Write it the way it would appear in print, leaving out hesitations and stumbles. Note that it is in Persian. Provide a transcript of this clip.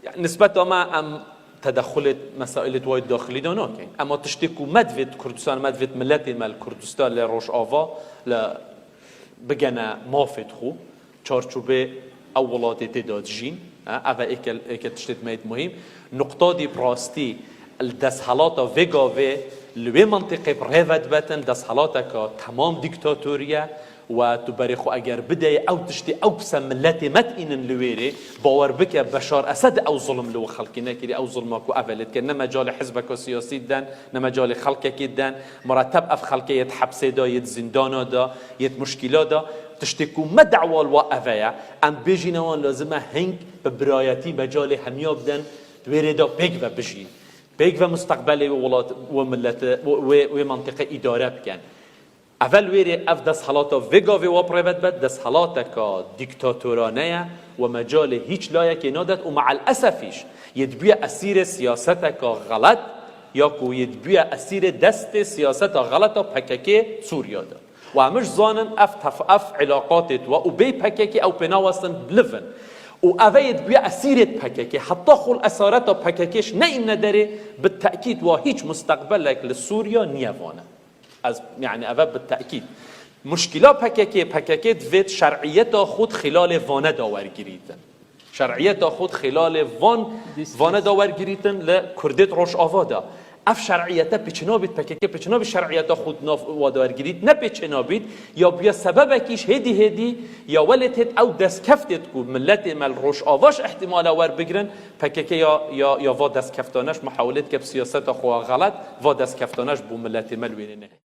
يعني نسبة ما ام تدخلت مسائل وايد داخلي دانا كين اما تشتكو مدفت كردستان مدفت ملتي مال كردستان لروش آوا ل بجنا مافت خو چارچوبه اولات تداد جين اوه ایک تشتت مید مهم نقطه دی براستی الدسحالات وگاوه لوی منطقه برهود بتن دسحالات که تمام دیکتاتوریه و تو بريخو اگر بده او تشتي او بسم ملتي متئن لويري باور بك بشار اسد او ظلم لو خلقنا كري او ظلمك افلت كان مجال حزبك السياسي دان مجال خلقك دان مرتب اف خلقيه حبسه دا يد زندان دا يد مشكلات دا تشتكو ما دعوى الوقفه ام بيجينوان لازمه هنگ ببرايتي مجال هميا بدن ويري دا بيك بجي بيك مستقبل ولات وملت ومنطقه اداره بكن اول ویری اف دست حالاتا وگاوی و پریوت بد دست حالاتا که دیکتاتورانه و مجال هیچ لایکی نادد و مع الاسفیش یدبیه اسیر سیاست که غلط یا که یدبیه اسیر دست سیاست غلط پککی سوریا ده و همش زانن اف علاقاتت و بی پککی او پناوستن بلفن و اوید بیا اسیرت پککی حتی خل اسارت پککیش نه این نداره بالتأکید و هیچ مستقبلک لسوریا نیوانه از يعني أباب بالتأكيد مشكلة بكاكي دوید شرعية خود خلال وانه داور گریتن شرعية خود خلال وانه داور گریتن لكردت روش آوادا اف شرعية بچنابید بكاكي بچنابید شرعية خود واداور گرید نه بچنابید یا بیا سببکیش هدی یا ولتت او دست کفتت کو ملت مل روش آواش احتمال ور بگرن بكاكي یا وا دست کفتانش محاولت که سیاست خو غلط وا دست کفتانش بو ملت مل وینه